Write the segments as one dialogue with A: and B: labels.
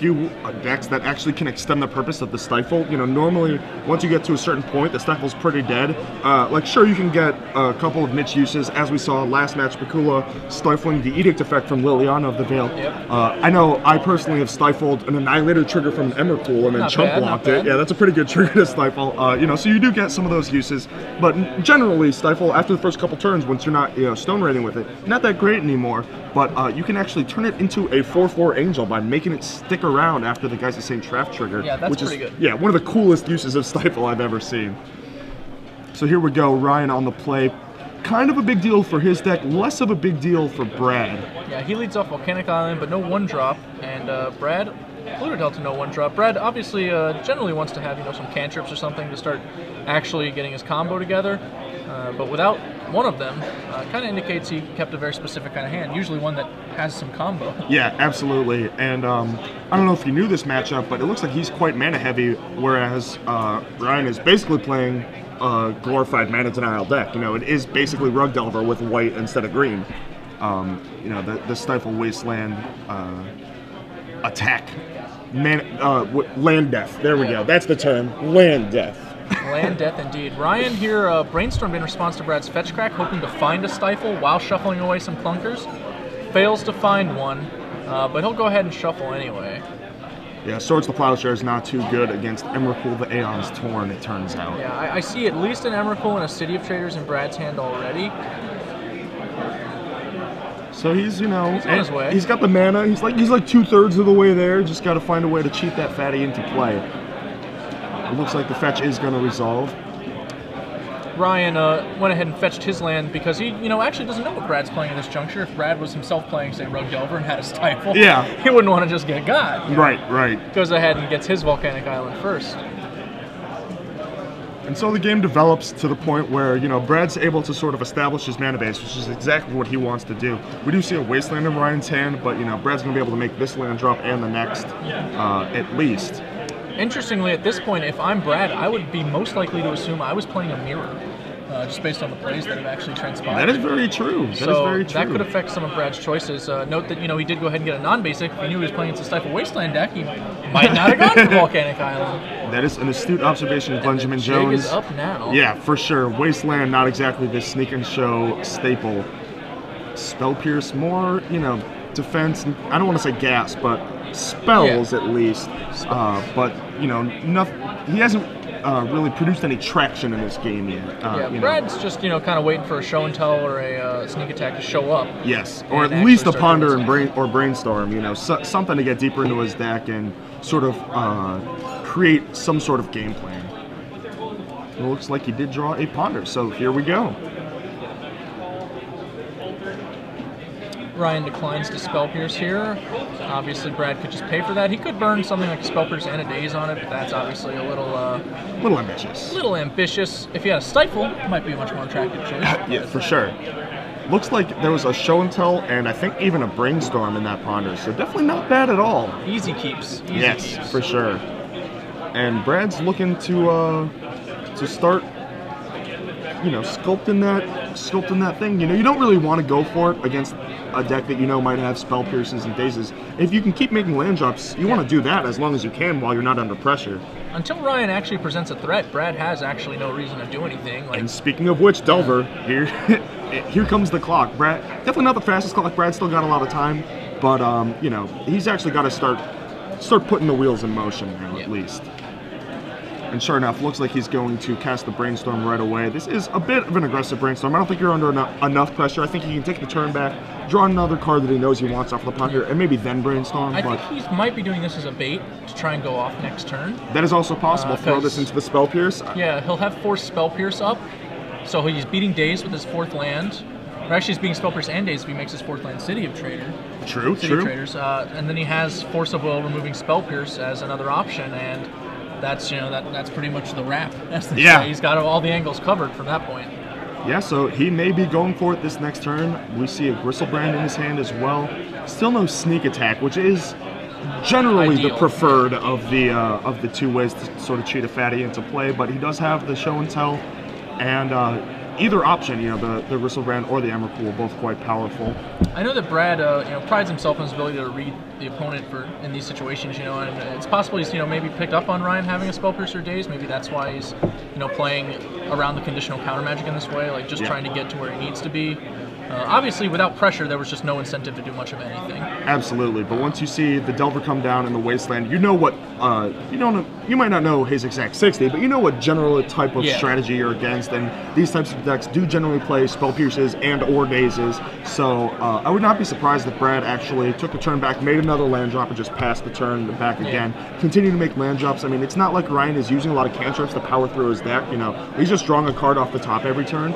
A: few decks that actually can extend the purpose of the Stifle. You know, normally once you get to a certain point, the Stifle's pretty dead. Like, sure, you can get a couple of niche uses, as we saw last match, Bakula stifling the Edict effect from Liliana of the Veil.
B: Yep.
A: I know I personally have stifled an Annihilator trigger from an Emrakul and then chump blocked it. Yeah, that's a pretty good trigger to stifle. You know, so you do get some of those uses, but generally Stifle, after the first couple turns, once you're not, you know, stone raiding with it, not that great anymore. But you can actually turn it into a 4/4 Angel by making it stick around after the Guy's the Same Trap trigger.
B: Yeah, that's pretty good.
A: Yeah, one of the coolest uses of Stifle I've ever seen. So here we go, Ryan on the play. Kind of a big deal for his deck, less of a big deal for Brad.
B: Yeah, he leads off Volcanic Island, but no 1-drop, and Brad, Polluted Delta, no 1-drop. Brad obviously generally wants to have, you know, some cantrips or something to start actually getting his combo together, but without one of them, kind of indicates he kept a very specific kind of hand, usually one that has some combo.
A: Yeah, absolutely. And I don't know if you knew this matchup, but it looks like he's quite mana heavy, whereas Ryan is basically playing a glorified mana denial deck. You know, it is basically Rug Delver with white instead of green. You know, the Stifle Wasteland attack. Land death. There we go. That's the term. Land death.
B: Land death indeed. Ryan here brainstormed in response to Brad's fetch crack, hoping to find a Stifle while shuffling away some clunkers. Fails to find one, but he'll go ahead and shuffle anyway.
A: Yeah, Swords to Plowshare is not too good against Emrakul the Aeon's Torn, it turns out.
B: Yeah, I see at least an Emrakul and a City of Traders in Brad's hand already.
A: So he's, you know,
B: he's on his way.
A: He's got the mana. He's like 2/3 of the way there. Just got to find a way to cheat that fatty into play. It looks like the fetch is going to resolve.
B: Ryan went ahead and fetched his land because he, you know, actually doesn't know what Brad's playing at this juncture. If Brad was himself playing, say, Rug Delver and had a Stifle,
A: yeah,
B: he wouldn't want to just get got.
A: Right.
B: Goes ahead and gets his Volcanic Island first.
A: And so the game develops to the point where, you know, Brad's able to sort of establish his mana base, which is exactly what he wants to do. We do see a Wasteland in Ryan's hand, but, you know, Brad's going to be able to make this land drop and the next, at least.
B: Interestingly, at this point, if I'm Brad, I would be most likely to assume I was playing a mirror, just based on the plays that have actually transpired.
A: That is very true.
B: That could affect some of Brad's choices. Note that, you know, he did go ahead and get a non-basic. If he knew he was playing against a Stifle Wasteland deck, he might not have gone for Volcanic Island.
A: That is an astute observation, Benjamin Jones.
B: Jig is up now.
A: Yeah, for sure. Wasteland, not exactly the sneak and show staple. Spell Pierce, more, you know, defense. I don't want to say gas, but spells at least. But, you know, he hasn't really produced any traction in this game yet.
B: Brad's just, you know, kind of waiting for a show and tell or a sneak attack to show up.
A: Yes, or at least a ponder and brainstorm. You know, something to get deeper into his deck and sort of create some sort of game plan. It looks like he did draw a ponder, so here we go.
B: Ryan declines to Spell Pierce here. Obviously, Brad could just pay for that. He could burn something like a Spell Pierce and a Daze on it, but that's obviously a little
A: ambitious.
B: Little ambitious. If he had a Stifle, it might be a much more attractive choice.
A: Yeah, for sure. Looks like there was a show and tell, and I think even a brainstorm in that ponder, so definitely not bad at all.
B: Easy keeps.
A: Yes, for sure. And Brad's looking to start, you know, sculpting that thing. You know, you don't really want to go for it against a deck that you know might have Spell Pierces and Dazes. If you can keep making land drops, you want to do that as long as you can while you're not under pressure.
B: Until Ryan actually presents a threat, Brad has actually no reason to do anything.
A: And speaking of which, Delver, here comes the clock. Brad, definitely not the fastest clock. Brad's still got a lot of time, but you know, he's actually got to start putting the wheels in motion now, at least. And sure enough, looks like he's going to cast the Brainstorm right away. This is a bit of an aggressive Brainstorm. I don't think you're under enough pressure. I think he can take the turn back, draw another card that he knows he wants off the ponder, and maybe then Brainstorm.
B: I think he might be doing this as a bait to try and go off next turn.
A: That is also possible. Throw this into the Spell Pierce.
B: Yeah, he'll have 4 Spell Pierce up, so he's beating Daze with his 4th land. Or actually, he's beating Spell Pierce and Daze if he makes his 4th land City of Trader.
A: True.
B: City of Traders. And then he has Force of Will removing Spell Pierce as another option, and that's, you know, that's pretty much the wrap. Yeah, he's got all the angles covered from that point.
A: Yeah, so he may be going for it this next turn. We see a Gristlebrand in his hand as well. Still no sneak attack, which is generally the preferred of the two ways to sort of cheat a fatty into play. But he does have the show and tell, and either option, you know, the Gristlebrand or the Emrakul, both quite powerful.
B: I know that Brad, prides himself on his ability to read the opponent in these situations, and it's possible he's, maybe picked up on Ryan having a Spell Piercer days. Maybe that's why he's, playing around the conditional counter magic in this way, like just trying to get to where he needs to be. Obviously, without pressure, there was just no incentive to do much of anything.
A: Absolutely, but once you see the Delver come down in the Wasteland, you know what. You might not know his exact 60, but you know what general type of strategy you're against, and these types of decks do generally play Spell Pierces and/or Dazes. So I would not be surprised if Brad actually took a turn back, made another land drop, and just passed the turn back again. Continue to make land drops. I mean, it's not like Ryan is using a lot of cantrips to power through his deck. He's just drawing a card off the top every turn.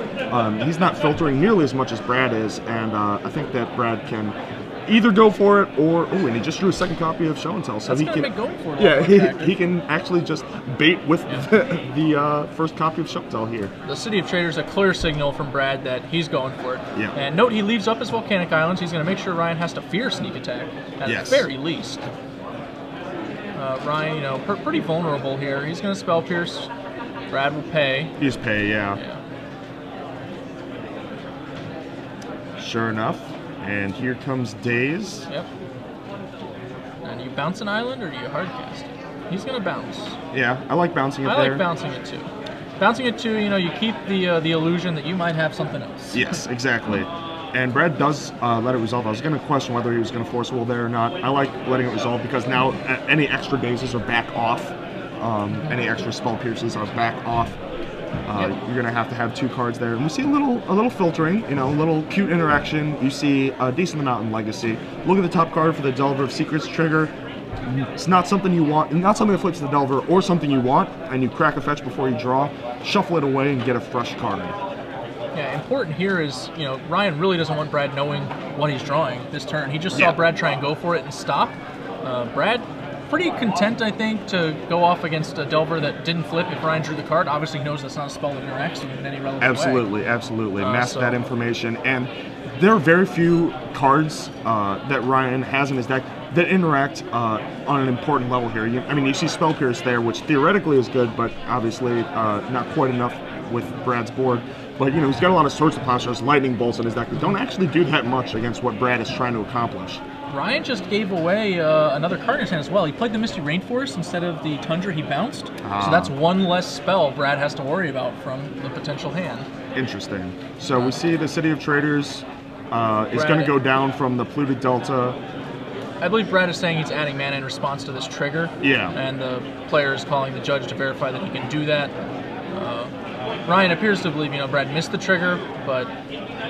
A: He's not filtering nearly as much as Brad is, and I think that Brad can either go for it or and he just drew a second copy of Show and Tell, so
B: he can
A: going
B: for it.
A: he can actually just bait with the first copy of Show and Tell here.
B: The City of Traders, a clear signal from Brad that he's going for it.
A: Yeah.
B: And note he leaves up his Volcanic Islands. He's going to make sure Ryan has to fear Sneak Attack at the very least. Ryan, pretty vulnerable here. He's going to Spell Pierce. Brad will pay.
A: He's pay, yeah. Sure enough. And here comes Daze.
B: Yep. And you bounce an island or do you hard cast it? He's going to bounce.
A: Yeah, I like bouncing it there.
B: I like bouncing it too. Bouncing it too, you keep the illusion that you might have something else.
A: Yes, exactly. And Brad does let it resolve. I was going to question whether he was going to force will there or not. I like letting it resolve because now any extra Dazes are back off. Any extra Spell Pierces are back off. You're going to have 2 cards there. And we see a little filtering, a little cute interaction. You see a decent amount in Legacy. Look at the top card for the Delver of Secrets trigger. It's not something you want, not something that flips the Delver or something you want, and you crack a fetch before you draw, shuffle it away, and get a fresh card.
B: Yeah, important here is, Ryan really doesn't want Brad knowing what he's drawing this turn. He just saw Brad try and go for it and stop. Brad, pretty content, I think, to go off against a Delver that didn't flip if Ryan drew the card. Obviously knows that's not a spell that interacts with him in any relevant way.
A: Absolutely. Mask that information. And there are very few cards that Ryan has in his deck that interact on an important level here. You see Spell Pierce there, which theoretically is good, but obviously not quite enough with Brad's board. But, he's got a lot of Swords to Plowshares, Lightning Bolts in his deck that don't actually do that much against what Brad is trying to accomplish.
B: Ryan just gave away another card in his hand as well. He played the Misty Rainforest instead of the Tundra he bounced. So that's one less spell Brad has to worry about from the potential hand.
A: Interesting. So we see the City of Traders is going to go down from the Polluted Delta.
B: I believe Brad is saying he's adding mana in response to this trigger.
A: Yeah.
B: And the player is calling the judge to verify that he can do that. Ryan appears to believe, Brad missed the trigger, but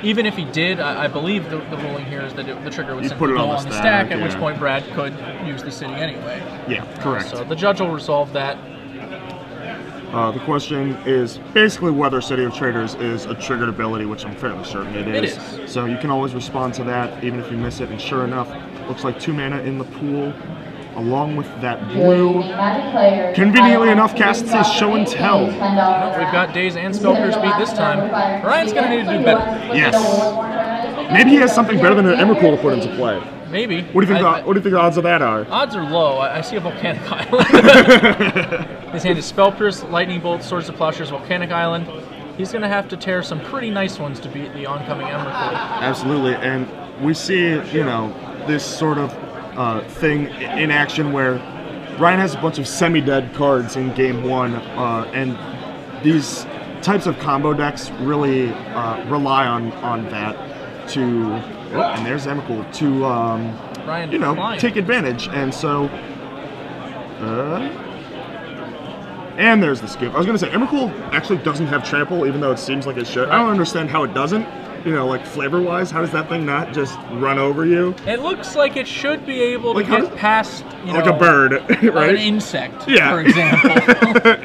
B: even if he did, I believe the ruling here is that the trigger would simply go on the stack, at which point Brad could use the city anyway.
A: Yeah, correct.
B: So the judge will resolve that.
A: The question is basically whether City of Traders is a triggered ability, which I'm fairly certain it is.
B: It is.
A: So you can always respond to that, even if you miss it. And sure enough, looks like 2 mana in the pool, along with that blue. Conveniently enough, casts his Show and Tell.
B: Well, we've got Daze and Spell Pierce beat this time. Ryan's going to need to do better.
A: Yes. Maybe he has something better than an Emrakul to put into play.
B: Maybe.
A: What do you think the odds of that are?
B: Odds are low. I see a Volcanic Island. His hand is Spell Pierce, Lightning Bolt, Swords to Plowshares, Volcanic Island. He's going to have to tear some pretty nice ones to beat the oncoming Emrakul.
A: Absolutely, and we see, this sort of thing in action where Ryan has a bunch of semi-dead cards in game 1, and these types of combo decks really rely on that to, and there's Emrakul, to
B: Ryan
A: take advantage, and so and there's the skip. I was going to say, Emrakul actually doesn't have trample, even though it seems like it should. I don't understand how it doesn't. Like flavor-wise, how does that thing not just run over you?
B: It looks like it should be able to get past,
A: like a bird, right?
B: An insect, for example.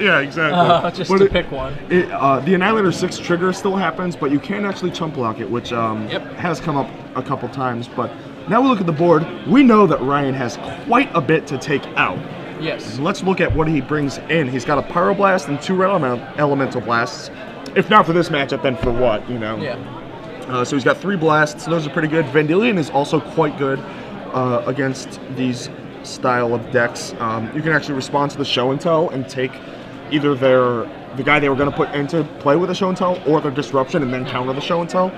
A: Yeah, exactly.
B: Just to pick one.
A: The Annihilator 6 trigger still happens, but you can actually chump block it, which has come up a couple times. But now we look at the board. We know that Ryan has quite a bit to take out.
B: Yes.
A: Let's look at what he brings in. He's got a Pyroblast and 2 Elemental Blasts. If not for this matchup, then for what,
B: Yeah.
A: So he's got 3 blasts. Those are pretty good. Vendilion is also quite good against these style of decks. You can actually respond to the Show and Tell and take either they're the guy they were going to put into play with a show and tell, or their disruption and then counter the show and tell.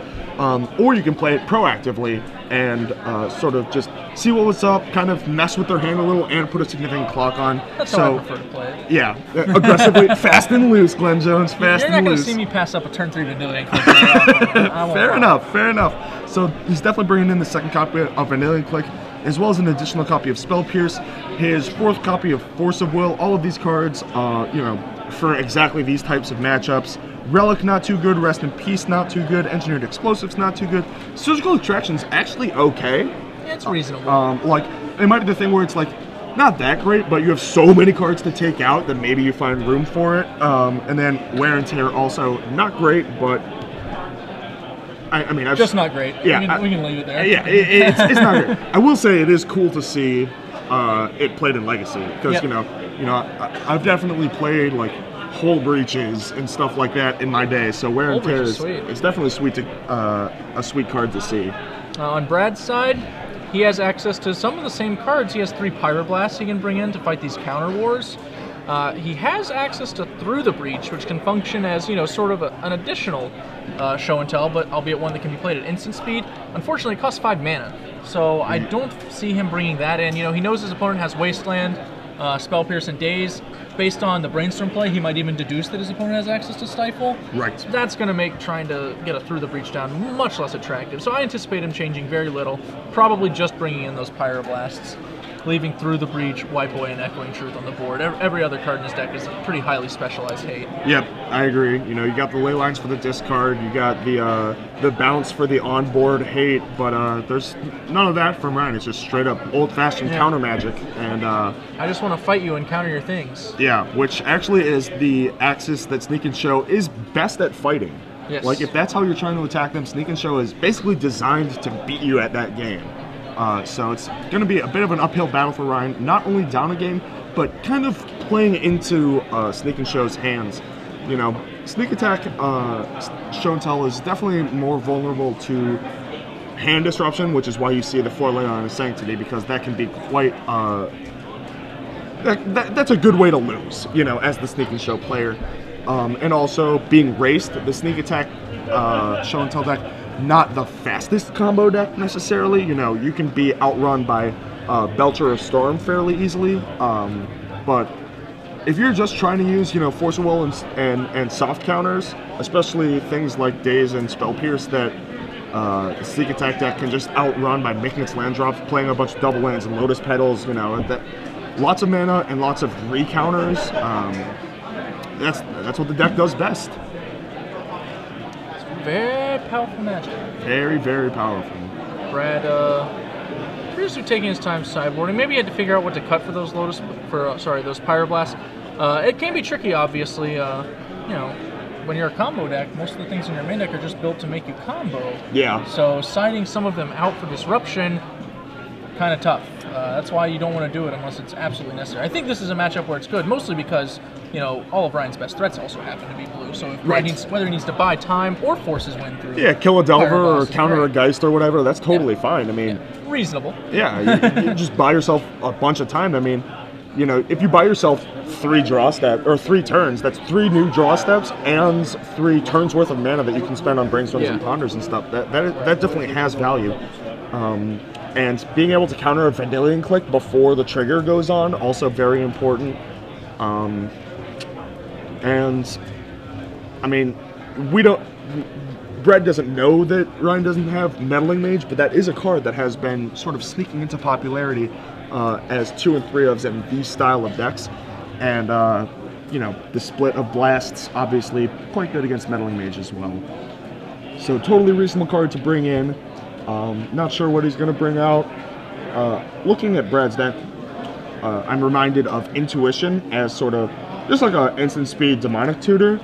A: Or you can play it proactively and sort of just see what was up, kind of mess with their hand a little, and put a significant clock on.
B: That's how I prefer to play it.
A: Yeah, aggressively, fast and loose, Glenn Jones, fast and loose.
B: You're not going to see me pass up a turn 3 Vanillian Click.
A: Fair enough. So he's definitely bringing in the second copy of Vanillian Click, as well as an additional copy of Spell Pierce, his fourth copy of Force of Will. All of these cards, for exactly these types of matchups. Relic, not too good. Rest in Peace, not too good. Engineered Explosives, not too good. Surgical Extraction's actually okay.
B: Yeah, it's reasonable.
A: Like, it might be the thing where it's like, not that great, but you have so many cards to take out that maybe you find room for it. And then Wear and Tear, also not great, but I mean, I've
B: just not great.
A: Yeah,
B: we can leave it there.
A: Yeah, it's not great. I will say it is cool to see it played in Legacy, because I've definitely played like Hull Breaches and stuff like that in my day. So Wear and Tear is it's definitely sweet to a sweet card to see.
B: On Brad's side, he has access to some of the same cards. He has 3 Pyroblasts he can bring in to fight these counter wars. He has access to Through the Breach, which can function as, sort of an additional show and tell, but albeit one that can be played at instant speed. Unfortunately, it costs 5 mana, so I don't see him bringing that in. He knows his opponent has Wasteland, Spell Pierce, and Daze. Based on the Brainstorm play, he might even deduce that his opponent has access to Stifle.
A: Right.
B: So that's going to make trying to get a Through the Breach down much less attractive. So I anticipate him changing very little, probably just bringing in those Pyroblasts, leaving Through the Breach, Wipe Away, and Echoing Truth on the board. Every other card in his deck is a pretty highly specialized hate.
A: Yep, I agree. You got the Ley Lines for the discard, you got the bounce for the onboard hate, but there's none of that from Ryan. It's just straight up old-fashioned counter magic. And
B: I just want to fight you and counter your things.
A: Yeah, which actually is the axis that Sneak and Show is best at fighting.
B: Yes.
A: Like, if that's how you're trying to attack them, Sneak and Show is basically designed to beat you at that game. So it's going to be a bit of an uphill battle for Ryan, not only down a game, but kind of playing into Sneak and Show's hands. Sneak Attack, Show and Tell is definitely more vulnerable to hand disruption, which is why you see the 4 Ley Line of Sanctity, because that can be quite... that's a good way to lose, as the Sneak and Show player. And also being raced, the Sneak Attack Show and Tell deck, not the fastest combo deck necessarily. You can be outrun by Belcher or Storm fairly easily. But if you're just trying to use, Force of Will and soft counters, especially things like Daze and Spell Pierce that the Sneak Attack deck can just outrun by making its land drops, playing a bunch of double lands and Lotus Petals, lots of mana and lots of re-counters. That's what the deck does best.
B: Very powerful magic.
A: Very, very powerful.
B: Brad appears to be taking his time sideboarding. Maybe he had to figure out what to cut for those those Pyroblasts. It can be tricky, obviously. When you're a combo deck, most of the things in your main deck are just built to make you combo.
A: Yeah.
B: So siding some of them out for disruption, kind of tough. That's why you don't want to do it unless it's absolutely necessary. I think this is a matchup where it's good, mostly because all of Ryan's best threats also happen to be blue. So if whether he needs to buy time or force his win through,
A: kill a Delver or counter a Geist or whatever, that's totally fine. I mean,
B: reasonable.
A: Yeah, you just buy yourself a bunch of time. I mean, if you buy yourself 3 draw steps or 3 turns, that's 3 new draw steps and 3 turns worth of mana that you can spend on Brainstorms and Ponders and stuff. That definitely has value. And being able to counter a Vanillian Click before the trigger goes on, also very important. And I mean, Brad doesn't know that Ryan doesn't have Meddling Mage, but that is a card that has been sort of sneaking into popularity as 2 and 3 ofs in these style of decks. And the split of blasts, obviously quite good against Meddling Mage as well. So totally reasonable card to bring in. Not sure what he's going to bring out. Looking at Brad's deck, I'm reminded of Intuition as sort of just like an instant speed demonic tutor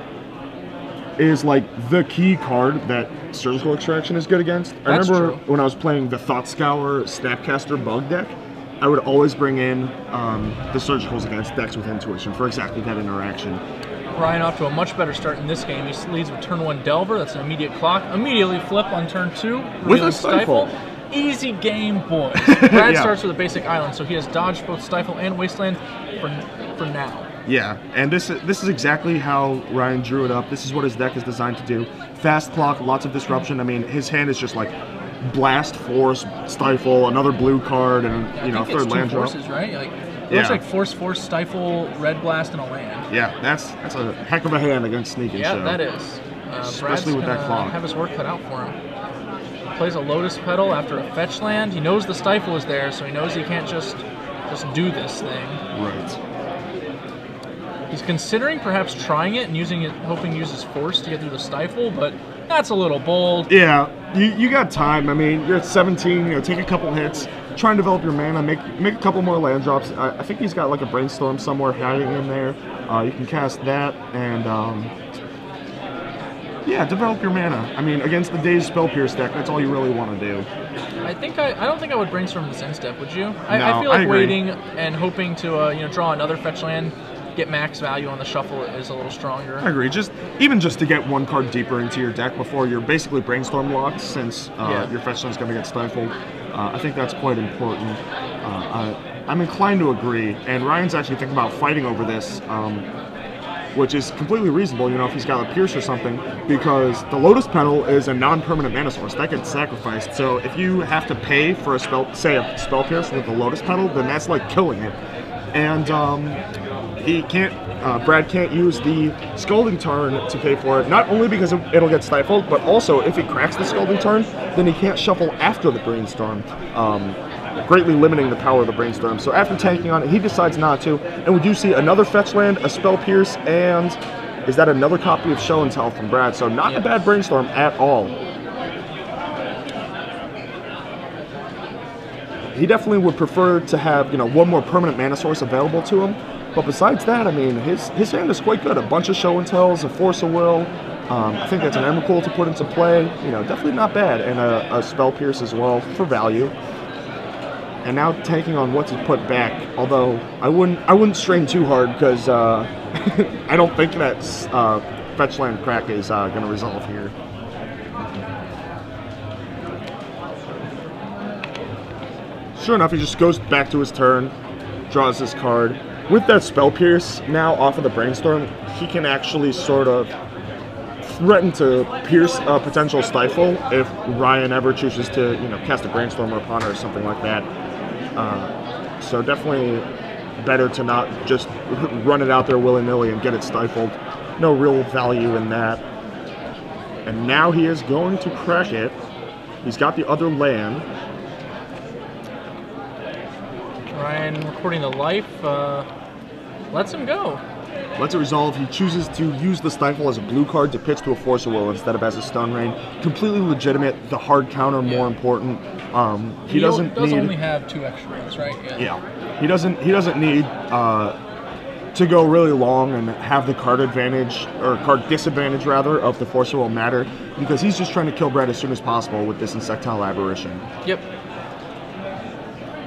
A: is like the key card that Surgical Extraction is good against. I remember when I was playing the Thought Scour Snapcaster bug deck, I would always bring in the Surgicals against decks with Intuition for exactly that interaction.
B: Ryan off to a much better start in this game. He leads with turn 1 Delver, that's an immediate clock. Immediately flip on turn 2,
A: with a Stifle.
B: Easy game, boys. Brad starts with a basic island, so he has dodged both Stifle and Wasteland for now.
A: Yeah, and this is exactly how Ryan drew it up. This is what his deck is designed to do. Fast clock, lots of disruption. I mean, his hand is just like blast, force, stifle, another blue card, and third land drop.
B: Forces, right? Like it looks like force, stifle, red blast, and a land.
A: Yeah, that's a heck of a hand against Sneak and Show.
B: Yeah, that is.
A: Especially with that clock.
B: Have his work cut out for him. Plays a Lotus Petal after a fetch land. He knows the stifle is there, so he knows he can't just do this thing.
A: Right.
B: He's considering perhaps trying it and hoping to use his force to get through the stifle, but that's a little bold.
A: Yeah, you got time. I mean, you're at 17. Take a couple hits, try and develop your mana, make a couple more land drops. I think he's got like a Brainstorm somewhere hiding in there. You can cast that and yeah, develop your mana. I mean, against the Dazed Spell Pierce deck, that's all you really want to do.
B: I don't think I would Brainstorm this end step. Would you?
A: No,
B: I feel like
A: agree.
B: Waiting and hoping to draw another fetch land, get max value on the shuffle is a little stronger.
A: I agree. Even just to get one card deeper into your deck before you're basically Brainstorm locked, since your fetch land's going to get stifled. I think that's quite important. I'm inclined to agree, and Ryan's actually thinking about fighting over this, which is completely reasonable, if he's got a Pierce or something, because the Lotus Petal is a non-permanent mana source. That gets sacrificed. So if you have to pay for a spell, say a Spell Pierce with the Lotus Petal, then that's like killing it. And Brad can't use the Scalding Tarn to pay for it, not only because it'll get stifled, but also if he cracks the Scalding Tarn, then he can't shuffle after the Brainstorm, greatly limiting the power of the Brainstorm. So after tanking on it, he decides not to, and we do see another fetch land, a Spell Pierce, and is that another copy of Show and Tell from Brad? So not a bad Brainstorm at all. He definitely would prefer to have, one more permanent mana source available to him. But besides that, I mean, his hand is quite good. A bunch of Show and Tells, a Force of Will. I think that's an Emrakul to put into play. Definitely not bad. And a Spell Pierce as well for value. And now taking on what to put back. Although I wouldn't strain too hard because I don't think that fetch land crack is going to resolve here. Sure enough, he just goes back to his turn, draws his card. With that Spell Pierce now off of the Brainstorm, he can actually sort of threaten to pierce a potential stifle if Ryan ever chooses to, cast a Brainstorm upon her or something like that. So definitely better to not just run it out there willy-nilly and get it stifled. No real value in that. And now he is going to crack it. He's got the other land.
B: Ryan recording the life, lets him go.
A: Lets it resolve. He chooses to use the Stifle as a blue card to pitch to a Force of Will instead of as a Stun Rain. Completely legitimate. The hard counter more important. He does
B: only have 2 extra ones, right?
A: Yeah. He doesn't need to go really long and have the card advantage, or card disadvantage rather, of the Force of Will matter, because he's just trying to kill Brad as soon as possible with this Insectile Aberration.
B: Yep.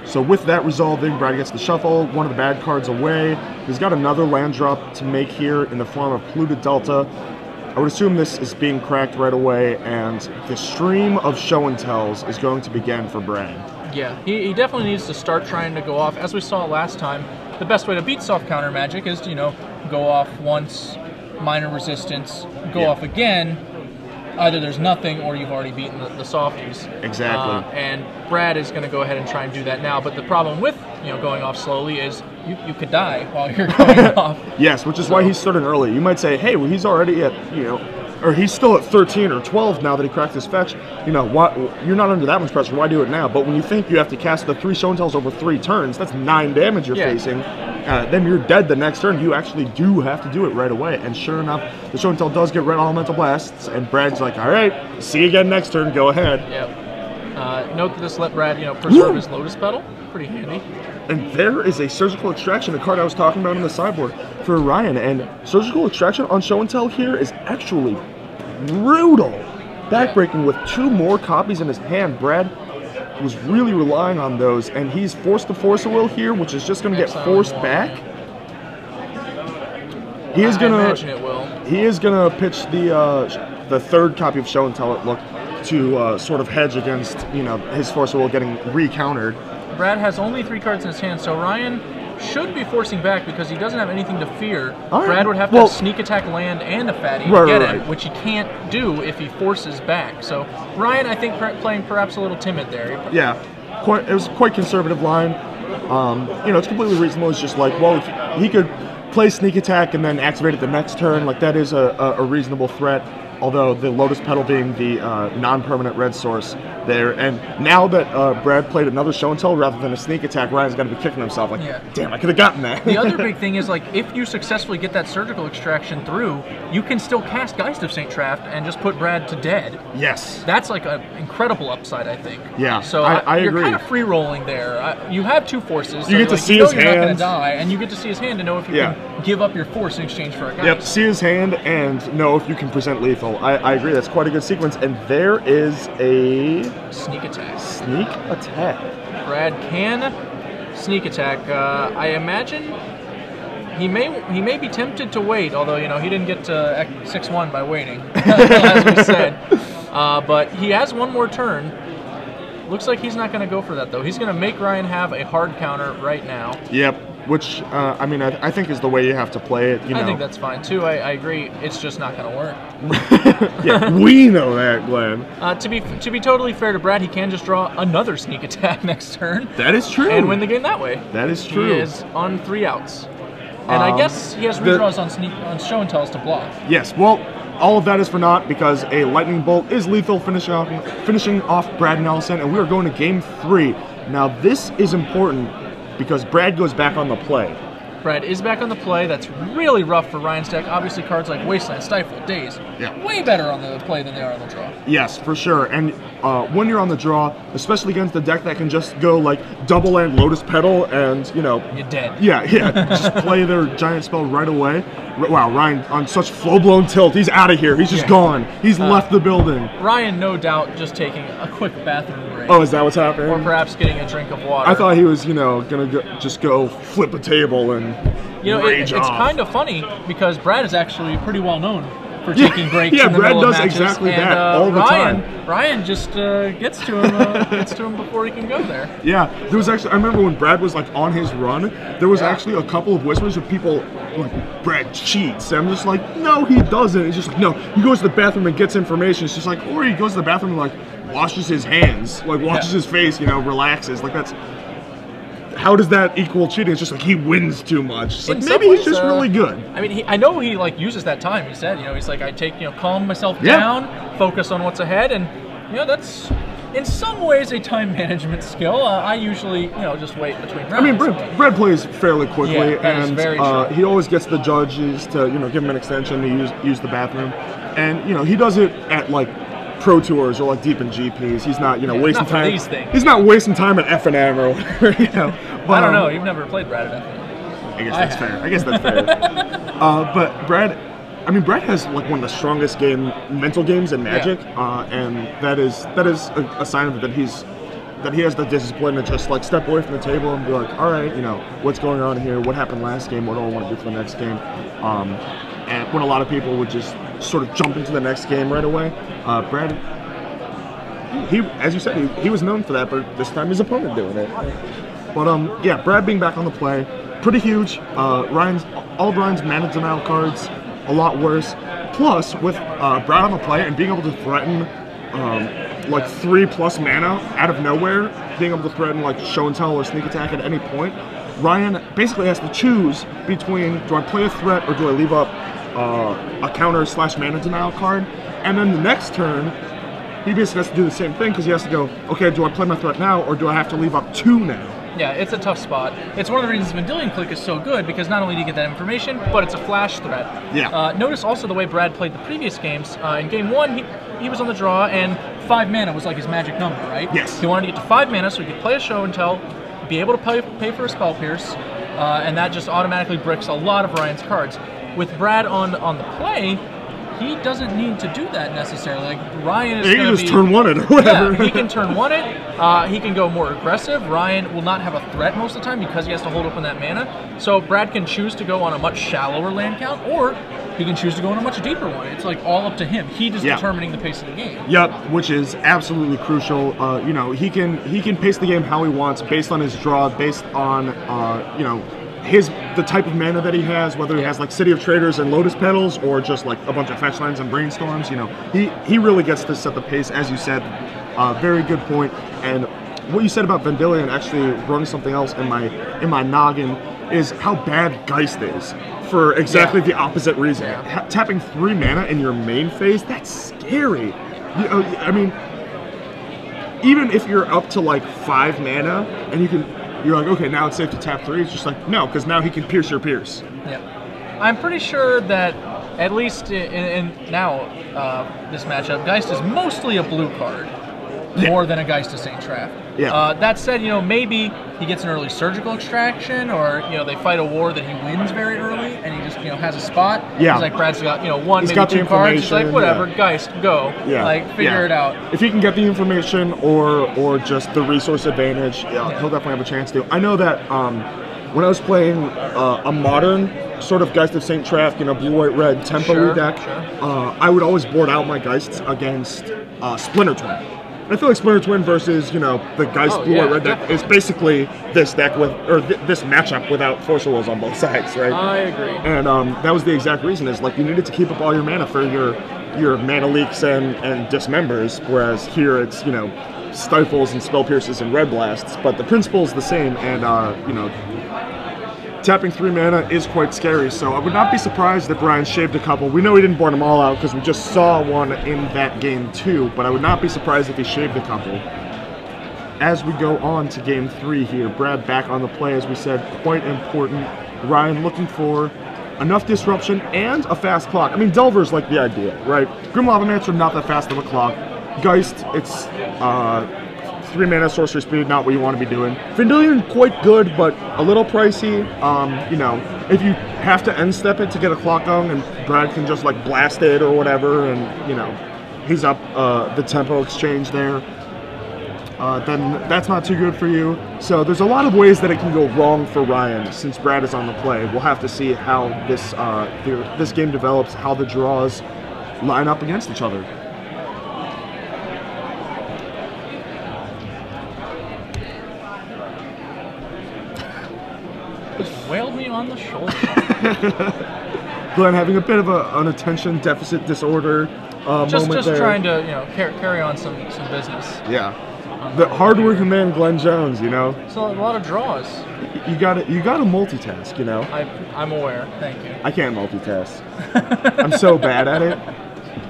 A: So with that resolving, Brad gets the shuffle, one of the bad cards away. He's got another land drop to make here in the form of Polluted Delta. I would assume this is being cracked right away, and the stream of Show and Tells is going to begin for Brad.
B: Yeah, he definitely needs to start trying to go off. As we saw last time, the best way to beat soft counter magic is to, go off once, minor resistance, go off again. Either there's nothing or you've already beaten the softies.
A: Exactly.
B: And Brad is going to go ahead and try and do that now. But the problem with going off slowly is you could die while you're going off.
A: Yes, which is why he's starting early. You might say, hey, well, he's already at, or he's still at 13 or 12 now that he cracked his fetch. You're not under that much pressure. Why do it now? But when you think you have to cast the 3 Show and Tells over 3 turns, that's 9 damage you're facing. Then you're dead the next turn. You actually do have to do it right away. And sure enough, the Show and Tell does get red elemental blasts, and Brad's like, all right, see you again next turn. Go ahead.
B: Yep. Note that this let Brad, preserve his Lotus Petal. Pretty handy.
A: And there is a Surgical Extraction, a card I was talking about in the sideboard for Ryan. And Surgical Extraction on Show and Tell here is actually brutal. Backbreaking with 2 more copies in his hand. Brad was really relying on those, and he's forced to Force a Will here, which is just going to get forced back. He is going to pitch the 3rd copy of Show and Tell it look to sort of hedge against his Force of Will getting recountered.
B: Brad has only 3 cards in his hand, so Ryan should be forcing back because he doesn't have anything to fear.
A: All
B: Brad
A: right.
B: would have to have sneak attack land and a fatty to get him, which he can't do if he forces back. So Ryan, I think, playing perhaps a little timid there.
A: Yeah, it was quite conservative line. It's completely reasonable. It's just like, well, if he could play sneak attack and then activate it the next turn. Like, that is a reasonable threat. Although the Lotus Petal being the non-permanent red source there. And now that Brad played another show and tell rather than a sneak attack, Ryan's got to be kicking himself like, damn, I could have gotten that.
B: The other big thing is, like, if you successfully get that surgical extraction through, you can still cast Geist of St. Traft and just put Brad to dead.
A: Yes.
B: That's like an incredible upside, I think.
A: Yeah,
B: so
A: I
B: you're
A: agree.
B: kind of free rolling there. You have two forces.
A: You get to see his hand.
B: You're not going to die, and you get to see his hand to know if you can give up your force in exchange for a Geist.
A: Yep, see his hand and know if you can present lethal. I agree. That's quite a good sequence. And there is a
B: sneak attack.
A: Sneak attack.
B: Brad can sneak attack. I imagine he may be tempted to wait, although he didn't get to 6-1 by waiting, as we said. But he has one more turn. Looks like he's not going to go for that though. He's going to make Ryan have a hard counter right now.
A: Yep. Which I think is the way you have to play it.
B: I think that's fine too. I agree. It's just not going to work.
A: Yeah, we know that, Glenn.
B: To be totally fair to Brad, he can just draw another sneak attack next turn.
A: That is true.
B: And win the game that way.
A: That is true.
B: He is on 3 outs, and I guess he has redraws on show and tells to block.
A: Yes. Well, all of that is for naught because a lightning bolt is lethal, finishing off Brad Nelson, and we are going to game 3. Now this is important because Brad goes back on the play.
B: Brad is back on the play. That's really rough for Ryan's deck. Obviously, cards like Wasteland, Stifle, Daze, way better on the play than they are on the draw.
A: Yes, for sure. And when you're on the draw, especially against a deck that can just go like double land Lotus Petal and,
B: you're dead.
A: Yeah, just play their giant spell right away. Wow, Ryan on such full-blown tilt. He's out of here. He's just gone. He's left the building.
B: Ryan, no doubt, just taking a quick bathroom break.
A: Oh, is that what's happening?
B: Or perhaps getting a drink of water.
A: I thought he was, gonna just go flip a table and rage
B: it's
A: off.
B: kind of funny because Brad is actually pretty well known for taking breaks in the
A: Brad
B: middle of
A: does
B: matches.
A: exactly
B: and,
A: that all the time.
B: Ryan just gets to him before he can go there.
A: Yeah, there was actually, I remember when Brad was like on his run, there was actually a couple of whispers of people like, Brad cheats. And I'm just like, no, he doesn't. It's just like, no, he goes to the bathroom and gets information. It's just like, or he goes to the bathroom and like washes his hands, like washes his face, relaxes. Like that's, how does that equal cheating? It's just like he wins too much. It's like maybe he's just really good.
B: I mean, I know he like uses that time. He said, he's like, I take, calm myself down, focus on what's ahead, and that's in some ways a time management skill. I usually, just wait between rounds.
A: I mean, Brad plays fairly quickly,
B: and
A: he always gets the judges to, give him an extension to use the bathroom, and he does it at like Pro Tours or like deep in GPs. He's not, wasting time.
B: These things.
A: He's not wasting time at F&M or whatever, But,
B: I don't know. You've never played Brad at F&M.
A: I guess that's fair. But Brad has like one of the strongest mental games in Magic, and that is a sign of it that he has the discipline to just like step away from the table and be like, all right, what's going on here? What happened last game? What do I want to do for the next game? And when a lot of people would just sort of jump into the next game right away, Brad, as you said, he was known for that, but this time his opponent doing it. But Brad being back on the play, pretty huge. All of Ryan's mana denial cards, a lot worse. Plus, with Brad on the play and being able to threaten like 3+ mana out of nowhere, being able to threaten like show and tell or sneak attack at any point, Ryan basically has to choose between, do I play a threat or do I leave up a counter / mana denial card? And then the next turn, he basically has to do the same thing because he has to go, okay, do I play my threat now or do I have to leave up 2 now?
B: Yeah, it's a tough spot. It's one of the reasons Vendilion Click is so good, because not only do you get that information, but it's a flash threat.
A: Yeah.
B: Notice also the way Brad played the previous games. In game 1, he was on the draw, and 5 mana was like his magic number, right?
A: Yes.
B: He wanted to get to 5 mana so he could play a show and tell, be able to pay for a Spell Pierce, and that just automatically bricks a lot of Ryan's cards. With Brad on the play, he doesn't need to do that necessarily. Like Ryan is going to
A: just turn 1 it or whatever.
B: Yeah, he can turn 1 it. He can go more aggressive. Ryan will not have a threat most of the time because he has to hold open that mana. So Brad can choose to go on a much shallower land count, or he can choose to go on a much deeper one. It's like all up to him. He is determining the pace of the game.
A: Yep, which is absolutely crucial. He can pace the game how he wants based on his draw, based on the type of mana that he has, whether he has like City of Traders and Lotus Petals or just like a bunch of fetch lands and brainstorms, you know, he really gets to set the pace, as you said. Very good point. And what you said about Vendilion actually running something else in my noggin is how bad Geist is for exactly the opposite reason.
B: Yeah.
A: Tapping 3 mana in your main phase, that's scary. You know, I mean, even if you're up to like 5 mana and you're like, okay, now it's safe to tap 3. It's just like, no, because now he can pierce your pierce.
B: Yeah, I'm pretty sure that at least in now this matchup, Geist is mostly a blue card, more than a Geist of Saint Trap.
A: Yeah.
B: That said, you know, maybe he gets an early surgical extraction, or you know, they fight a war that he wins very early, and he just has a spot.
A: Yeah.
B: He's like, Brad's got 1,
A: He's
B: maybe
A: got
B: 2
A: the
B: cards. He's like, whatever,
A: yeah.
B: Geist, go.
A: Yeah.
B: Like, figure it out.
A: If he can get the information or just the resource advantage, he'll definitely have a chance to. I know that when I was playing a modern sort of Geist of Saint Trap, blue, white, red tempo deck, I would always board out my Geists against Splinter Twin. I feel like Splinter Twin versus, the Geist blue or red deck is basically this deck this matchup without Force of Wills on both sides, right?
B: I agree.
A: And that was the exact reason, is like you needed to keep up all your mana for your mana leaks and dismembers, whereas here it's, stifles and spell pierces and red blasts, but the principle is the same, and tapping 3 mana is quite scary, so I would not be surprised if Brian shaved a couple. We know he didn't board them all out because we just saw one in that game too, but I would not be surprised if he shaved a couple. As we go on to game 3 here, Brad back on the play, as we said, quite important. Ryan looking for enough disruption and a fast clock. I mean, Delver's like the idea, right? Grim Lavamancer, not that fast of a clock. Geist, it's 3 mana sorcery speed, not what you want to be doing. Vendilion, quite good, but a little pricey. If you have to end step it to get a clock going, and Brad can just like blast it or whatever, and he's up the tempo exchange there, then that's not too good for you. So there's a lot of ways that it can go wrong for Ryan since Brad is on the play. We'll have to see how this game develops, how the draws line up against each other.
B: Wailed me on the shoulder.
A: Glenn having a bit of an attention deficit disorder moment there.
B: Just trying to carry on some business.
A: Yeah, the hardworking man Glenn Jones.
B: It's a lot of draws.
A: You got to multitask.
B: I'm aware. Thank you.
A: I can't multitask. I'm so bad at it.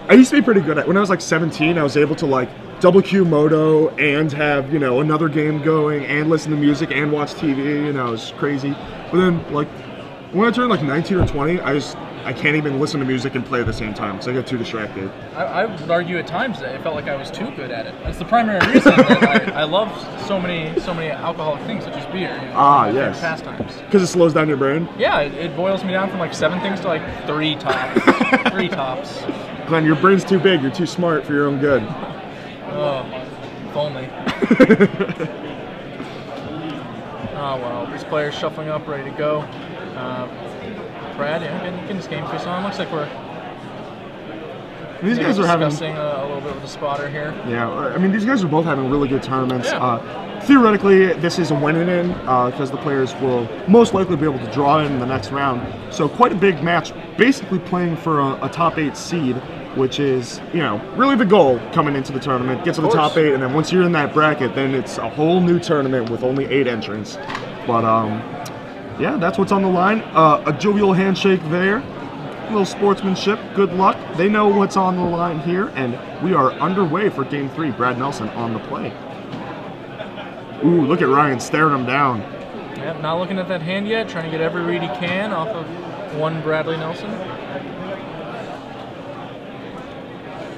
A: I used to be pretty good at it. When I was like 17, I was able to like double queue Moto and have another game going and listen to music and watch TV. It was crazy. But then like when I turned like 19 or 20, I can't even listen to music and play at the same time, so I get too distracted.
B: I would argue at times that it felt like I was too good at it. That's the primary reason that I love so many alcoholic things such as beer.
A: Yes.
B: Pastimes.
A: Because it slows down your brain?
B: Yeah, it boils me down from like 7 things to like 3 tops. 3 tops.
A: Glenn, your brain's too big. You're too smart for your own good.
B: Oh, if only. Oh well, this player's shuffling up, ready to go. Brad, getting this game face on. Looks like
A: these guys are
B: discussing a little bit with the spotter here.
A: Yeah, I mean, these guys are both having really good tournaments.
B: Yeah.
A: Theoretically, this is a win-in because the players will most likely be able to draw in the next round. So quite a big match, basically playing for a top 8 seed, which is, really the goal coming into the tournament. Get to the top 8, and then once you're in that bracket, then it's a whole new tournament with only 8 entrants. But yeah, that's what's on the line. A jovial handshake there. A little sportsmanship. Good luck. They know what's on the line here, and we are underway for Game 3. Brad Nelson on the play. Ooh, look at Ryan staring him down.
B: Yep, not looking at that hand yet. Trying to get every read he can off of one Bradley Nelson.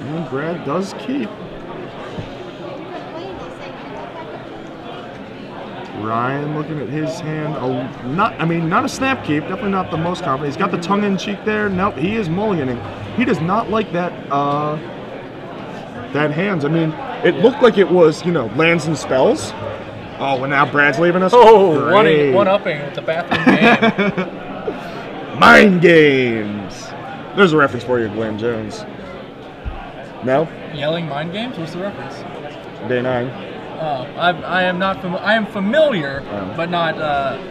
A: And Brad does keep. Ryan looking at his hand, not a snap keep, definitely not the most confident. He's got the tongue in cheek there. Nope, he is mulliganing. He does not like that that hands. I mean, it looked like it was, lands and spells. Oh, and now Brad's leaving us.
B: Oh, one-upping with the bathroom game.
A: Mind games. There's a reference for you, Glenn Jones. No?
B: Yelling mind games? What's the reference?
A: Day 9.
B: I am not I am familiar, but not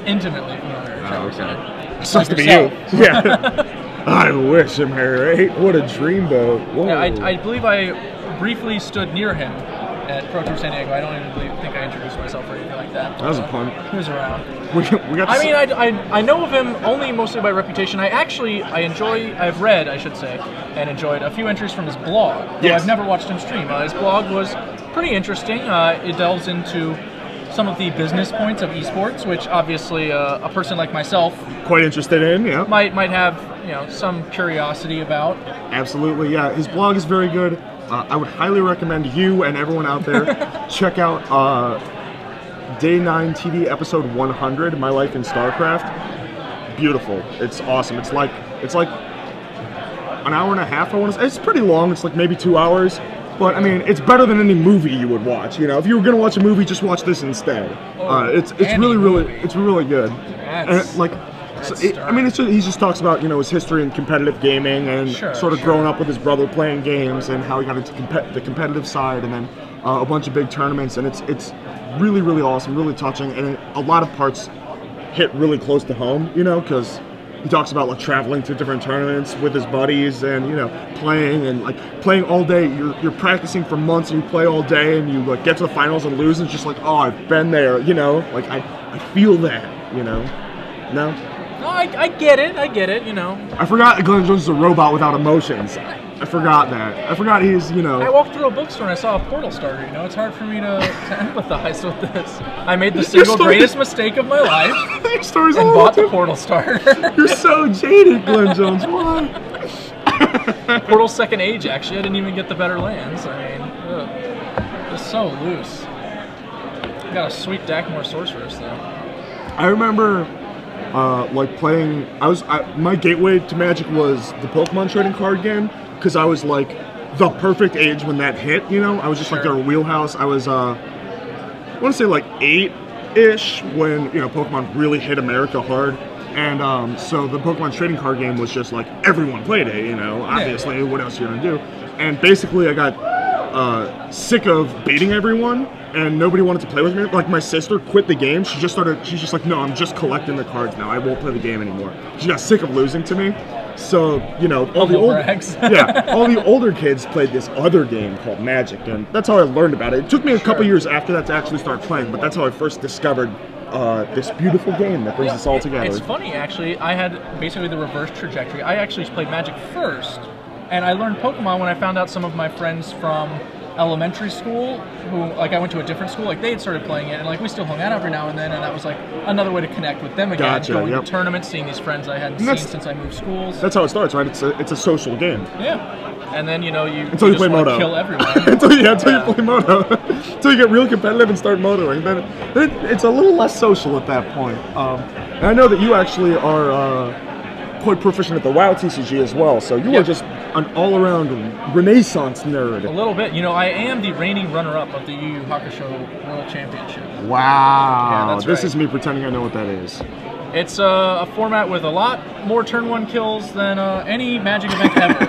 B: intimately familiar. Shall we say?
A: Supposed to be you. Yeah. I wish him, Harry. What a dreamboat. Whoa.
B: Yeah, I believe I briefly stood near him at Pro Tour San Diego. I don't even think I introduced myself or anything like that.
A: That was a pun.
B: He was around.
A: We got
B: I mean, I know of him only mostly by reputation. I've read, I should say, and enjoyed a few entries from his blog. Though
A: Yes.
B: I've never watched him stream. His blog was pretty interesting. It delves into some of the business points of esports, which obviously a person like myself
A: quite interested in, yeah.
B: might have some curiosity about.
A: Absolutely, yeah. His blog is very good. I would highly recommend you and everyone out there check out Day 9 TV episode 100, My Life in StarCraft. Beautiful. It's awesome. It's like an hour and a half. I want to say. It's pretty long. It's like maybe 2 hours. But I mean, it's better tan any movie you would watch. If you were gonna watch a movie, just watch this instead. It's really good. He just talks about he talks in competitive gaming and sort of growing up with his brother playing games and how he got into the competitive side and then a bunch of big tournaments, and it's really, really awesome, really touching, and a lot of parts hit really close to home, because he talks about like traveling to different tournaments with his buddies and playing all day. You're practicing for months and you play all day and you like get to the finals and lose and it's just like, oh, I've been there, like I feel that, No?
B: No, I get it,
A: I forgot Glenn Jones is a robot without emotions. I forgot that. I forgot he's,
B: I walked through a bookstore and I saw a portal starter, It's hard for me to empathize with this. I made the single greatest mistake of my life
A: Your story's
B: and bought the portal starter.
A: You're so jaded, Glenn Jones. Why?
B: Portal Second Age, actually. I didn't even get the better lands. I mean, just so loose. Got a sweet Dakmor Sorceress, though.
A: I remember playing. My gateway to Magic was the Pokemon trading card game because I was like the perfect age when that hit. I was just like their wheelhouse. I was I want to say like 8-ish when Pokemon really hit America hard, and so the Pokemon trading card game was just like everyone played it. Obviously, what else are you gonna do? And basically, I got sick of beating everyone. And nobody wanted to play with me. Like my sister quit the game. She's just like, no, I'm just collecting the cards now. I won't play the game anymore. She got sick of losing to me. So, all the older kids played this other game called Magic, and that's how I learned about it. It took me a couple years after that to actually start playing, but that's how I first discovered this beautiful game that brings us all together.
B: It's funny, actually. I had basically the reverse trajectory. I actually played Magic first, and I learned Pokemon when I found out some of my friends from elementary school who I went to a different school, they had started playing it, and we still hung out every now and then, and that was another way to connect with them again.
A: Gotcha,
B: going to tournaments, seeing these friends I hadn't seen since I moved schools.
A: That's how it starts, right? It's a social game.
B: Yeah. And then
A: until you play Moto.
B: Kill everyone.
A: until you play Moto. Until you get real competitive and start motoing. Then it's a little less social at that point. And I know that you actually are quite proficient at the WoW TCG as well, so you are just an all-around Renaissance nerd.
B: A little bit. I am the reigning runner-up of the Yu Yu Hakusho World Championship.
A: Wow.
B: Yeah, that's
A: this
B: right.
A: is me pretending I know what that is.
B: It's a format with a lot more turn 1 kills than any Magic event ever.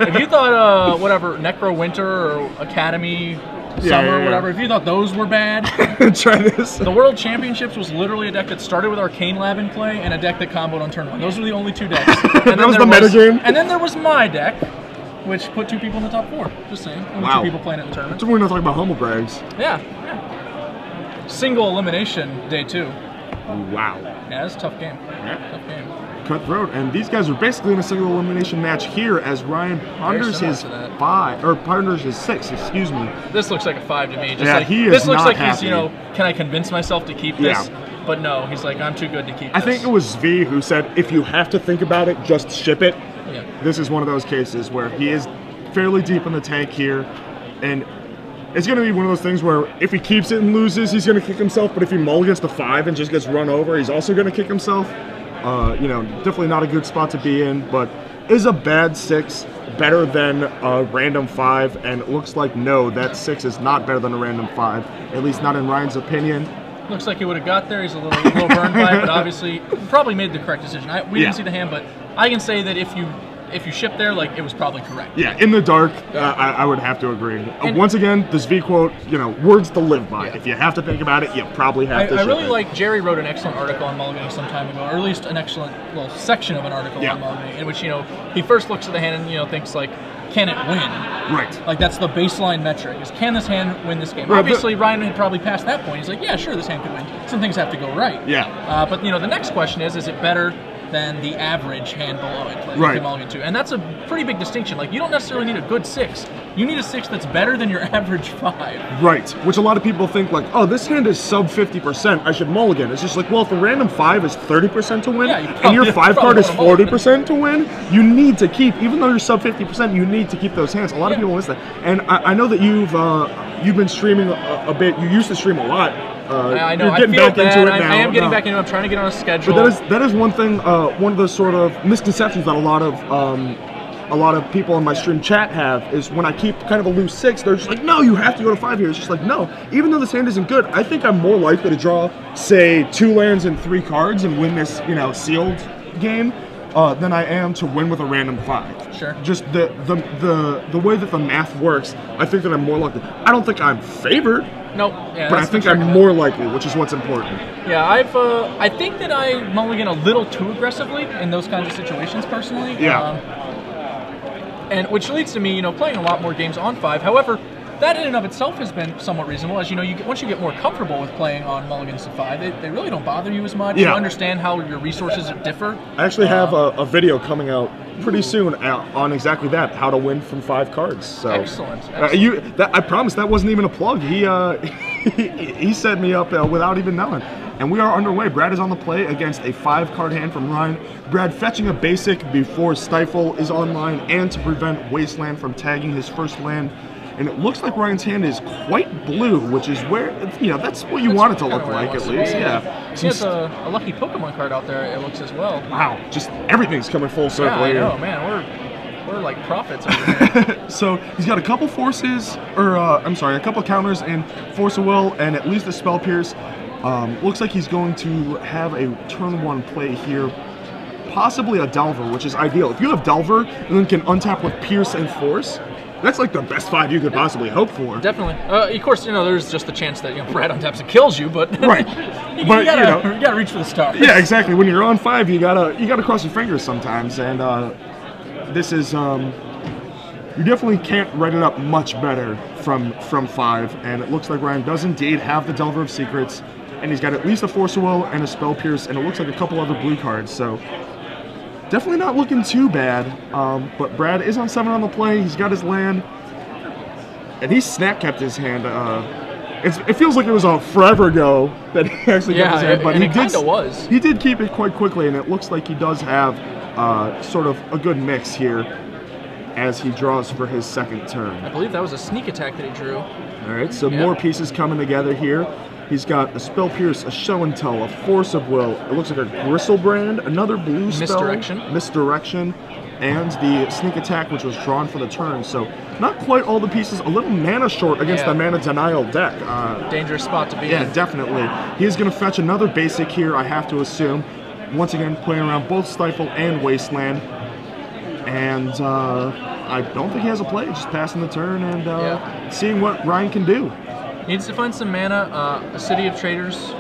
B: If you thought, Necro Winter or Academy Summer or whatever, if you thought those were bad,
A: try this.
B: The World Championships was literally a deck that started with Arcane Lab in play and a deck that comboed on turn 1. Those were the only 2 decks. And
A: that was the metagame?
B: And then there was my deck, which put 2 people in the top 4. Just saying. Only 2 people playing it in the tournament.
A: We're not talking about humble brags.
B: Yeah. Single elimination day 2.
A: Wow.
B: Yeah, it's a tough game. Tough game.
A: Cutthroat, and these guys are basically in a single elimination match here as Ryan ponders his 6, excuse me.
B: This looks like a 5 to me.
A: He is
B: this looks
A: not
B: like
A: happy.
B: he's, can I convince myself to keep this? Yeah. But no, he's like, I'm too good to keep this.
A: I think it was V who said, if you have to think about it, just ship it.
B: Yeah.
A: This is one of those cases where he is fairly deep in the tank here, and it's going to be one of those things where if he keeps it and loses, he's going to kick himself, but if he mulligans the 5 and just gets run over, he's also going to kick himself. Definitely not a good spot to be in, but is a bad 6 better than a random 5? And it looks like no, that 6 is not better than a random 5, at least not in Ryan's opinion.
B: Looks like he would have got there. He's a little burned by it, but obviously probably made the correct decision. We didn't see the hand, but I can say that if you if you ship there, like, it was probably correct.
A: Yeah, in the dark, I would have to agree. Once again, this V quote, words to live by.
B: Yeah.
A: If you have to think about it, you probably have to.
B: I really like Jerry wrote an excellent article on mulliganing some time ago, or at least an excellent little section of an article on mulliganing, in which he first looks at the hand and thinks like, can it win?
A: Right.
B: Like, that's the baseline metric, is can this hand win this game?
A: Right,
B: Obviously, Ryan had probably passed that point. He's like, yeah, sure, this hand could win. Some things have to go right.
A: Yeah.
B: But, the next question is it better than the average hand below it, like
A: right.
B: mulligan to? And that's a pretty big distinction. Like, you don't necessarily need a good 6. You need a 6 that's better than your average 5.
A: Right. Which a lot of people think, like, oh, this hand is sub 50%, I should mulligan. It's just like, well, if a random 5 is 30% to win, and your 5 card is 40% to win, you need to keep, even though you're sub 50%, you need to keep those hands. A lot of people miss that. And I know that you've been streaming a bit. You used to stream a lot.
B: I know.
A: You're getting
B: I feel
A: back
B: bad.
A: into it now.
B: I am getting back into it. I'm trying to get on a schedule.
A: But that is one thing. One of the sort of misconceptions that a lot of people in my stream chat have is when I keep kind of a loose 6, they're just like, no, you have to go to 5 here. It's just like, no. Even though this hand isn't good, I think I'm more likely to draw, say, 2 lands and 3 cards and win this, sealed game. Than I am to win with a random 5.
B: Sure.
A: Just the way that the math works, I think that I'm more likely. I don't think I'm favored.
B: Nope. Yeah,
A: but I think I'm more likely, which is what's important.
B: Yeah, I think that I mulligan a little too aggressively in those kinds of situations personally.
A: Yeah.
B: And which leads to me, playing a lot more games on 5. However, that in and of itself has been somewhat reasonable. As once you get more comfortable with playing on mulligans to 5, they really don't bother you as much. Yeah. You understand how your resources differ.
A: I actually have a video coming out pretty soon on exactly that, how to win from 5 cards. So
B: excellent.
A: I promise that wasn't even a plug. He set me up without even knowing. And we are underway. Brad is on the play against a 5-card hand from Ryan. Brad fetching a basic before Stifle is online and to prevent Wasteland from tagging his first land. And it looks like Ryan's hand is quite blue, which is where, that's what you want it to look like, at least. Yeah.
B: He has a lucky Pokemon card out there, it looks, as well.
A: Wow, just everything's coming full circle here.
B: Yeah, I know, man. We're like prophets over here.
A: So he's got a couple forces, a couple counters and Force of Will, and at least a Spell Pierce. Looks like he's going to have a turn 1 play here. Possibly a Delver, which is ideal. If you have Delver and then can untap with Pierce and Force, that's like the best 5 you could possibly hope for.
B: Definitely. Of course, there's just the chance that Brad untaps and kills you, but
A: right.
B: you gotta reach for the stars.
A: Yeah, exactly. When you're on 5, you gotta cross your fingers sometimes, and this is you definitely can't write it up much better from 5. And it looks like Ryan does indeed have the Delver of Secrets, and he's got at least a Force of Will and a Spell Pierce, and it looks like a couple other blue cards. So definitely not looking too bad, but Brad is on 7 on the play. He's got his land, and he snap kept his hand. It feels like it was forever ago that he actually kept his hand, but he
B: kind of was.
A: He did keep it quite quickly, and it looks like he does have sort of a good mix here as he draws for his second turn.
B: I believe that was a sneak attack that he drew.
A: All right, so more pieces coming together here. He's got a Spell Pierce, a Show and Tell, a Force of Will. It looks like a Gristlebrand, another blue spell. Misdirection. And the Sneak Attack, which was drawn for the turn. So not quite all the pieces. A little mana short against the Mana Denial deck.
B: Dangerous spot to be in.
A: Yeah, definitely. He's going to fetch another basic here, I have to assume. Once again, playing around both Stifle and Wasteland. And I don't think he has a play. Just passing the turn and seeing what Ryan can do.
B: Needs to find some mana. A City of Traders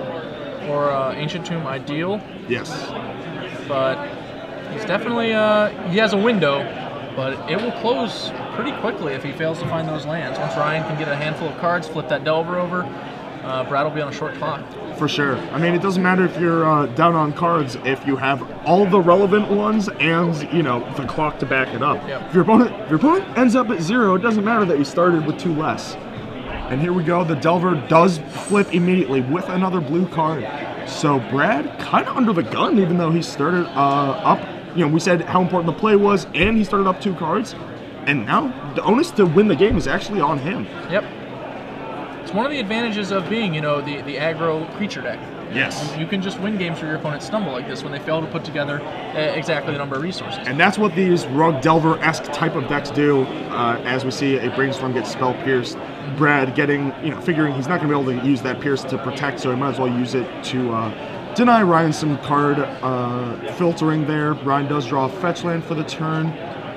B: or Ancient Tomb ideal.
A: Yes.
B: But he's definitely, he has a window, but it will close pretty quickly if he fails to find those lands. Once Ryan can get a handful of cards, flip that Delver over, Brad will be on a short clock.
A: For sure. I mean, it doesn't matter if you're down on cards if you have all the relevant ones and, the clock to back it up.
B: Yep.
A: If your opponent ends up at 0, it doesn't matter that you started with 2 less. And here we go. The Delver does flip immediately with another blue card. So Brad kind of under the gun, even though he started up. We said how important the play was, and he started up 2 cards. And now the onus to win the game is actually on him.
B: Yep. It's one of the advantages of being, the aggro creature deck.
A: Yes.
B: You can just win games where your opponents stumble like this when they fail to put together exactly the number of resources.
A: And that's what these Rug Delver-esque type of decks do. As we see a Brainstorm get Spell Pierced, Brad getting, figuring he's not going to be able to use that Pierce to protect, so he might as well use it to deny Ryan some card filtering there. Ryan does draw a fetch land for the turn.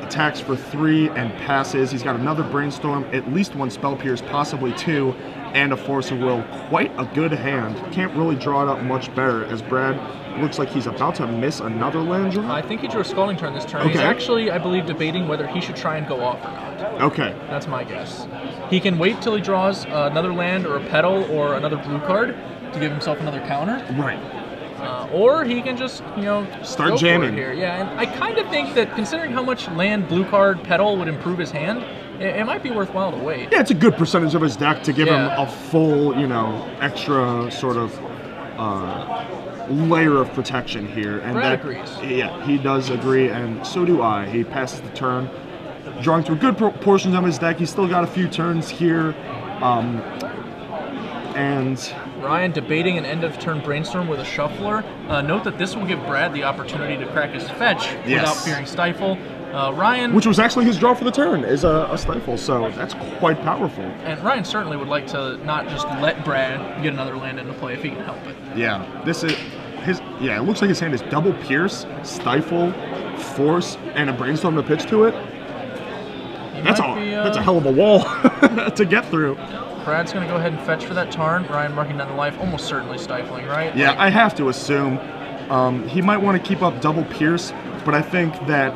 A: attacks for 3 and passes. He's got another Brainstorm, at least 1 Spell Pierce, possibly 2, and a Force of Will. Quite a good hand. Can't really draw it up much better, as Brad looks like he's about to miss another land drop.
B: I think he drew a Scalding Turn this turn.
A: Okay.
B: He's actually, I believe, debating whether he should try and go off or not.
A: Okay.
B: That's my guess. He can wait till he draws another land or a petal or another blue card to give himself another counter.
A: Right.
B: Or he can just,
A: start
B: go
A: jamming
B: for it here. Yeah, and I kind of think that considering how much land, blue card, petal would improve his hand, it might be worthwhile to wait.
A: Yeah, it's a good percentage of his deck to give him a full, extra sort of layer of protection here. And
B: Brad agrees.
A: Yeah, he does agree, and so do I. He passes the turn, drawing through good portions of his deck. He's still got a few turns here. And
B: Ryan debating an end-of-turn Brainstorm with a Shuffler. Note that this will give Brad the opportunity to crack his fetch without fearing Stifle. Ryan...
A: Which was actually his draw for the turn, is a Stifle, so that's quite powerful.
B: And Ryan certainly would like to not just let Brad get another land into play if he can help it.
A: Yeah, this is... it looks like his hand is double Pierce, Stifle, Force, and a Brainstorm to pitch to it. That's a hell of a wall to get through.
B: Brad's going to go ahead and fetch for that Tarn. Ryan marking down the life, almost certainly Stifling, right?
A: Yeah, I have to assume. He might want to keep up double Pierce, but I think that,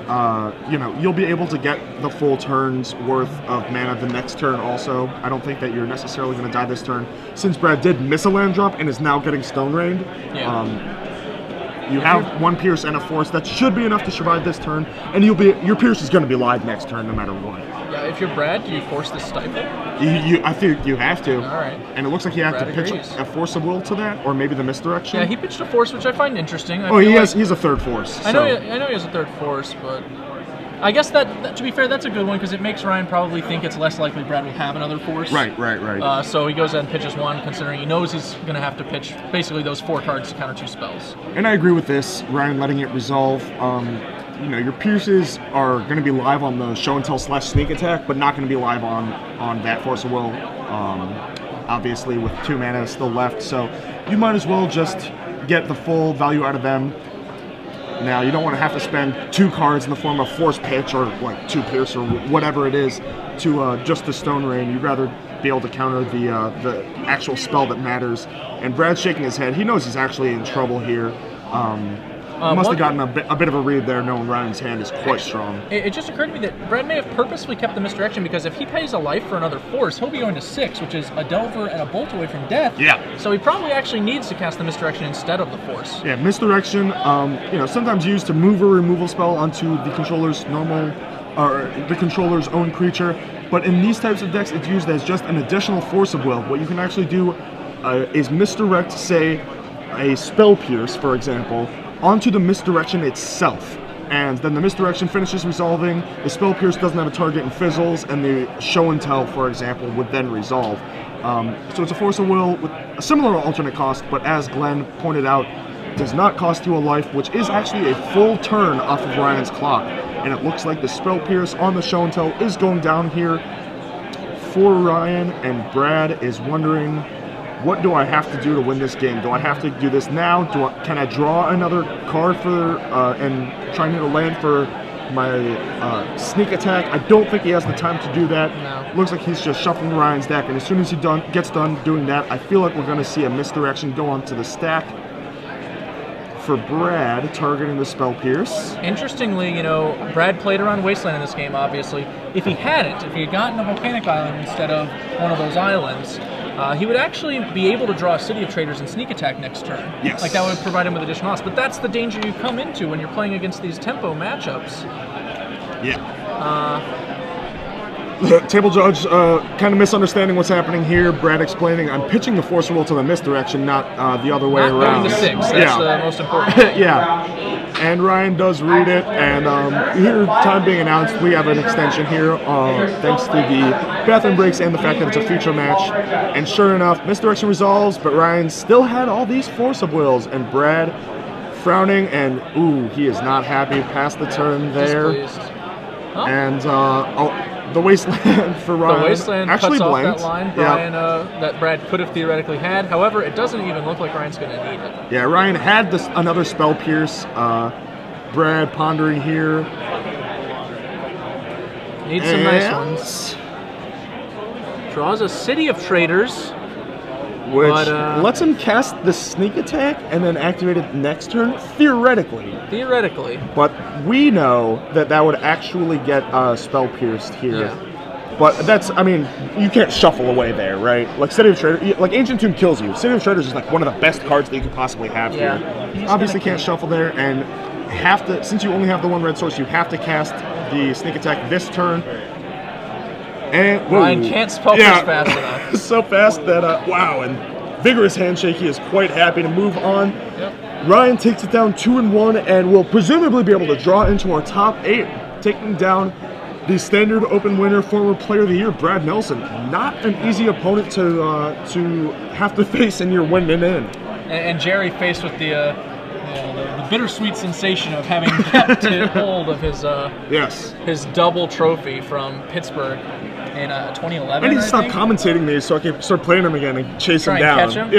A: you'll be able to get the full turn's worth of mana the next turn also. I don't think that you're necessarily going to die this turn, since Brad did miss a land drop and is now getting Stone Rained.
B: Yeah.
A: You have 1 Pierce and a Force. That should be enough to survive this turn, and your Pierce is going to be live next turn no matter what.
B: Yeah, if you're Brad, do you force the Stifle?
A: I think you have to.
B: All right.
A: And it looks like you have
B: Brad
A: to pitch
B: agrees.
A: a Force of Will to that, or maybe the Misdirection.
B: Yeah, he pitched a Force, which I find interesting.
A: He's a third Force.
B: I know he has a third Force, but I guess that to be fair, that's a good one because it makes Ryan probably think it's less likely Brad will have another Force.
A: Right.
B: So he goes ahead and pitches 1, considering he knows he's going to have to pitch basically those 4 cards to counter 2 spells.
A: And I agree with this, Ryan letting it resolve. Your Pierces are going to be live on the Show and Tell / Sneak Attack, but not going to be live on that Force of Will, obviously with 2 mana still left. So you might as well just get the full value out of them. Now, you don't want to have to spend 2 cards in the form of Force Pitch or like 2 Pierce or whatever it is to just the Stone Rain. You'd rather be able to counter the actual spell that matters. And Brad's shaking his head. He knows he's actually in trouble here. Must have gotten a bit of a read there, knowing Ryan's hand is quite strong.
B: It just occurred to me that Brad may have purposefully kept the Misdirection because if he pays a life for another Force, he'll be going to 6, which is a Delver and a Bolt away from death.
A: Yeah.
B: So he probably actually needs to cast the Misdirection instead of the Force.
A: Yeah, Misdirection, sometimes used to move a removal spell onto the controller's the controller's own creature. But in these types of decks, it's used as just an additional Force of Will. What you can actually do is misdirect, say, a Spell Pierce, for example, onto the Misdirection itself. And then the Misdirection finishes resolving, the Spell Pierce doesn't have a target and fizzles, and the Show and Tell, for example, would then resolve. So it's a Force of Will with a similar alternate cost, but as Glenn pointed out, does not cost you a life, which is actually a full turn off of Ryan's clock. And it looks like the Spell Pierce on the Show and Tell is going down here for Ryan, and Brad is wondering, what do I have to do to win this game? Do I have to do this now? Can I draw another card for and try and hit a land for my sneak attack? I don't think he has the time to do that.
B: No.
A: Looks like he's just shuffling Ryan's deck, and as soon as he gets done doing that, I feel like we're going to see a Misdirection go onto the stack for Brad, targeting the Spell Pierce.
B: Interestingly, Brad played around Wasteland in this game, obviously. If he had gotten a Volcanic Island instead of one of those islands, he would actually be able to draw a City of Traders and sneak attack next turn.
A: Yes.
B: Like, that would provide him with additional odds. But that's the danger you come into when you're playing against these tempo matchups.
A: Yeah. The table judge kind of misunderstanding what's happening here. Brad explaining, I'm pitching the Force of Will to the Misdirection, not the other way around.
B: Not going to 6. That's the most important thing.
A: Yeah. And Ryan does read it, and here, time being announced, we have an extension here, thanks to the bathroom breaks and the fact that it's a feature match. And sure enough, Misdirection resolves, but Ryan still had all these Force of Wills, and Brad frowning, and ooh, he is not happy past the turn there.
B: Huh?
A: And the Wasteland for Ryan.
B: The Wasteland
A: actually
B: cuts
A: blanked.
B: off that line Ryan, that Brad could have theoretically had. However, it doesn't even look like Ryan's going to need it.
A: Yeah, Ryan had another Spell Pierce. Brad pondering here.
B: Needs some nice ones. Draws a City of Traders.
A: Which
B: but,
A: lets him cast the sneak attack and then activate it next turn, theoretically.
B: Theoretically.
A: But we know that that would actually get spell pierced here.
B: Yeah.
A: But that's, I mean, you can't shuffle away there, right? Like City of Traders, like Ancient Tomb kills you. City of Traders is like one of the best cards that you could possibly have here. Obviously can't shuffle there, and have to, since you only have the one red source, you have to cast the sneak attack this turn. And
B: Ryan can't spell pierce fast enough.
A: So fast that, wow, and Vigorous Handshake, he is quite happy to move on.
B: Yep.
A: Ryan takes it down 2-1 and will presumably be able to draw into our top 8, taking down the standard open winner, former player of the year, Brad Nelson. Not an easy opponent to have to face in your win-in.
B: And Jerry faced with the bittersweet sensation of having kept hold of his double trophy from Pittsburgh in 2011.
A: I need to stop commentating these so I can start playing them again and chase him down.
B: Catch him?